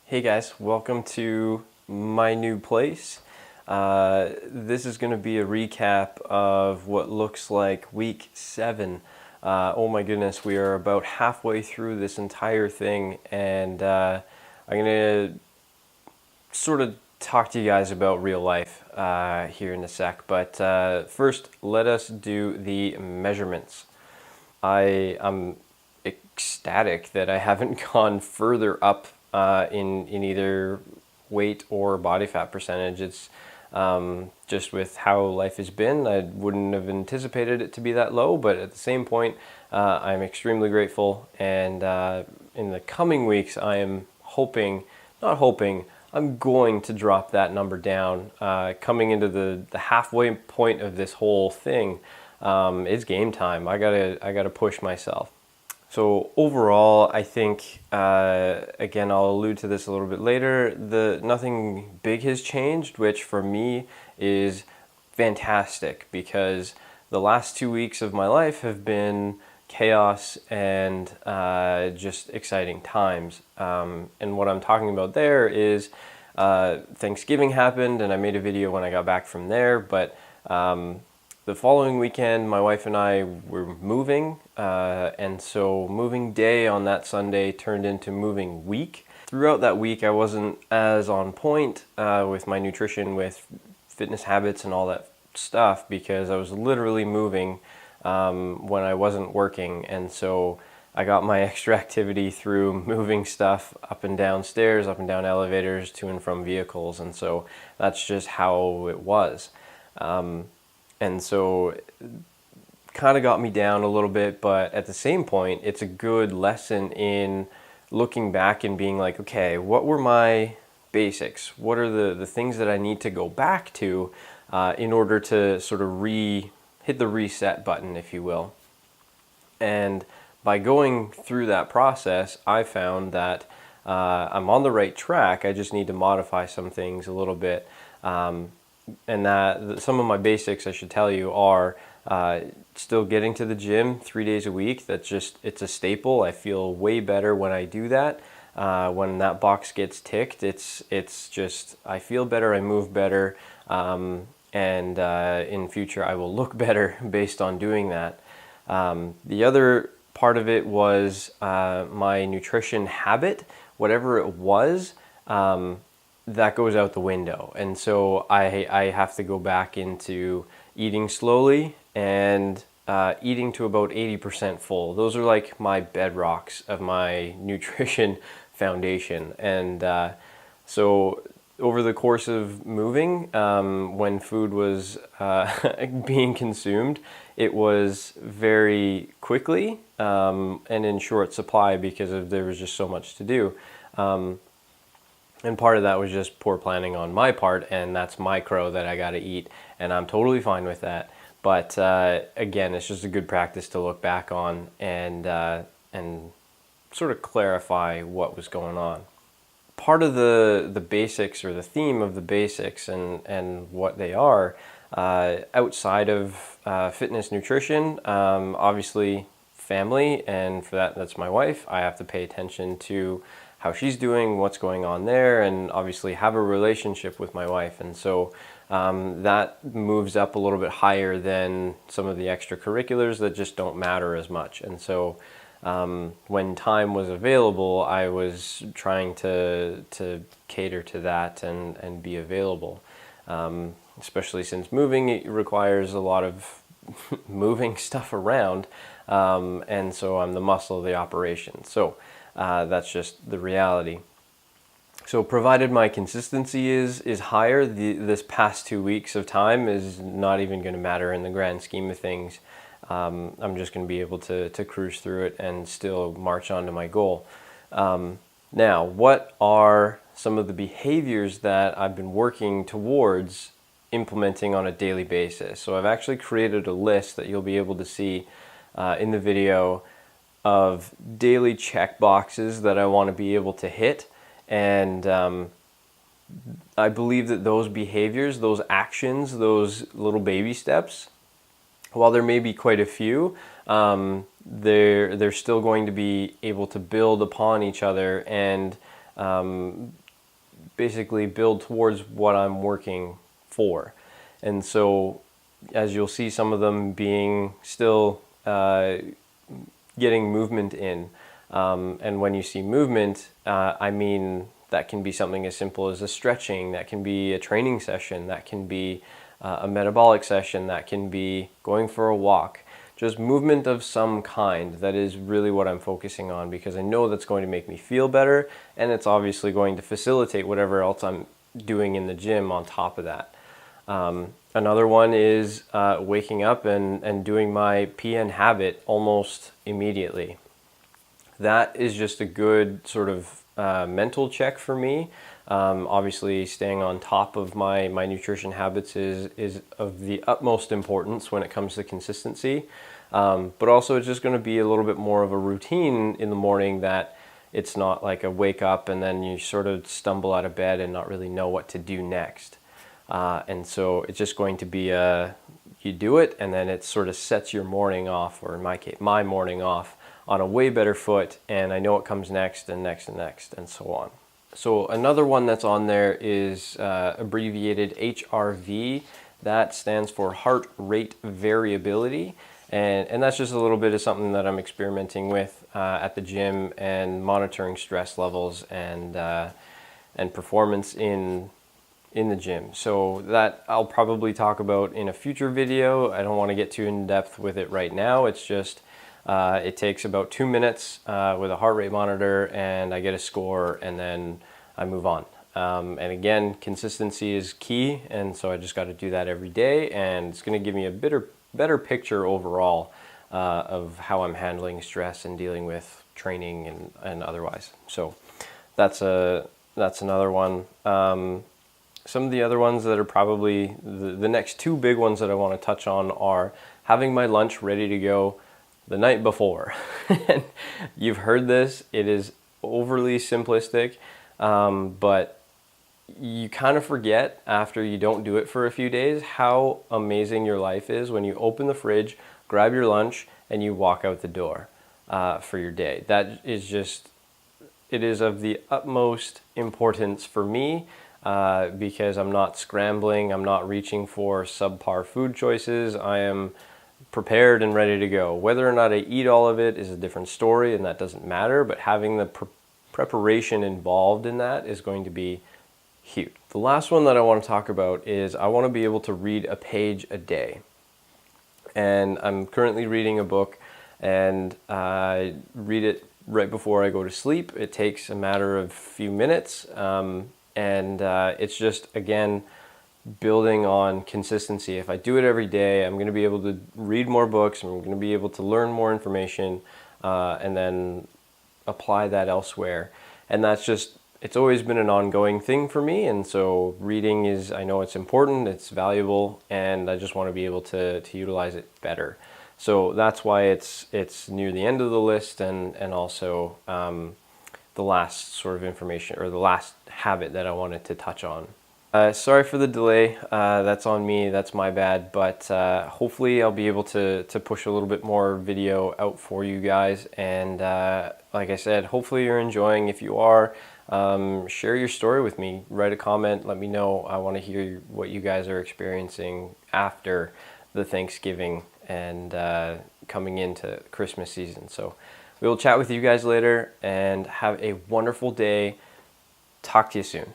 Hey guys, welcome to my new place. This is going to be a recap of what looks like week 7. Oh my goodness, we are about halfway through this entire thing, and I'm going to sort of talk to you guys about real life here in a sec. But first, let us do the measurements. I'm ecstatic that I haven't gone further up in either weight or body fat percentage. It's just with how life has been, I wouldn't have anticipated it to be that low, but at the same point, I'm extremely grateful. And in the coming weeks, I am I'm going to drop that number down. Coming into the halfway point of this whole thing, it's game time. I gotta push myself. So overall, I think, again, I'll allude to this a little bit later, nothing big has changed, which for me is fantastic because the last 2 weeks of my life have been chaos and just exciting times. And what I'm talking about there is Thanksgiving happened and I made a video when I got back from there, but the following weekend, my wife and I were moving, and so moving day on that Sunday turned into moving week. Throughout that week, I wasn't as on point with my nutrition, with fitness habits and all that stuff because I was literally moving when I wasn't working, and so I got my extra activity through moving stuff up and down stairs, up and down elevators, to and from vehicles, and so that's just how it was. And so kind of got me down a little bit, but at the same point, it's a good lesson in looking back and being like, okay, what were my basics? What are the things that I need to go back to in order to sort of hit the reset button, if you will. And by going through that process, I found that I'm on the right track. I just need to modify some things a little bit. And that some of my basics, I should tell you, are still getting to the gym 3 days a week. It's a staple. I feel way better when I do that. When that box gets ticked, it's just, I feel better, I move better, and in future I will look better based on doing that. The other part of it was my nutrition habit, whatever it was. That goes out the window, and so I have to go back into eating slowly and eating to about 80% full. Those are like my bedrocks of my nutrition foundation. And so over the course of moving, when food was being consumed, it was very quickly and in short supply because there was just so much to do. And part of that was just poor planning on my part, and that's micro that I got to eat, and I'm totally fine with that. But again, it's just a good practice to look back on and sort of clarify what was going on. Part of the basics, or the theme of the basics and what they are, outside of fitness, nutrition, obviously family, and for that's my wife. I have to pay attention to how she's doing, what's going on there, and obviously have a relationship with my wife. And so that moves up a little bit higher than some of the extracurriculars that just don't matter as much. And so when time was available, I was trying to cater to that and be available. Especially since moving, it requires a lot of moving stuff around, and so I'm the muscle of the operation. So that's just the reality. So provided my consistency is higher, this past 2 weeks of time is not even going to matter in the grand scheme of things. I'm just going to be able to cruise through it and still march on to my goal. Now, what are some of the behaviors that I've been working towards implementing on a daily basis? So I've actually created a list that you'll be able to see in the video of daily check boxes that I want to be able to hit. And I believe that those behaviors, those actions, those little baby steps, while there may be quite a few, they're still going to be able to build upon each other and basically build towards what I'm working for. And so as you'll see, some of them being still getting movement in. And when you see movement, I mean that can be something as simple as a stretching, that can be a training session, that can be a metabolic session, that can be going for a walk. Just movement of some kind. That is really what I'm focusing on, because I know that's going to make me feel better, and it's obviously going to facilitate whatever else I'm doing in the gym on top of that. Another one is waking up and doing my PN habit almost immediately. That is just a good sort of mental check for me. Obviously, staying on top of my nutrition habits is of the utmost importance when it comes to consistency. But also, it's just going to be a little bit more of a routine in the morning, that it's not like a wake up and then you sort of stumble out of bed and not really know what to do next. And so it's just going to be you do it, and then it sort of sets your morning off, or in my case, my morning off, on a way better foot, and I know what comes next and next and next and so on. So another one that's on there is abbreviated HRV. That stands for heart rate variability. And that's just a little bit of something that I'm experimenting with at the gym, and monitoring stress levels and performance in the gym. So that I'll probably talk about in a future video. I don't want to get too in depth with it right now. It's just it takes about 2 minutes with a heart rate monitor, and I get a score, and then I move on. And again, consistency is key, and so I just got to do that every day, and it's going to give me a better picture overall of how I'm handling stress and dealing with training and otherwise. So that's another one. Some of the other ones that are probably the next two big ones that I want to touch on are having my lunch ready to go the night before. You've heard this, it is overly simplistic, but you kind of forget after you don't do it for a few days how amazing your life is when you open the fridge, grab your lunch, and you walk out the door for your day. That is just, it is of the utmost importance for me, because I'm not scrambling, I'm not reaching for subpar food choices. I am prepared and ready to go. Whether or not I eat all of it is a different story, and that doesn't matter, but having the preparation involved in that is going to be huge. The last one that I want to talk about is I want to be able to read a page a day. And I'm currently reading a book, and I read it right before I go to sleep. It takes a matter of a few minutes, and it's just, again, building on consistency. If I do it every day, I'm going to be able to read more books, I'm going to be able to learn more information, and then apply that elsewhere. And that's just, it's always been an ongoing thing for me, and so reading is, I know it's important, it's valuable, and I just want to be able to utilize it better. So that's why it's near the end of the list, and also the last sort of information, or the last habit that I wanted to touch on. Sorry for the delay, that's on me, that's my bad, but hopefully I'll be able to push a little bit more video out for you guys, and like I said, hopefully you're enjoying. If you are, share your story with me, write a comment, let me know. I want to hear what you guys are experiencing after the Thanksgiving and coming into Christmas season. So we will chat with you guys later, and have a wonderful day. Talk to you soon.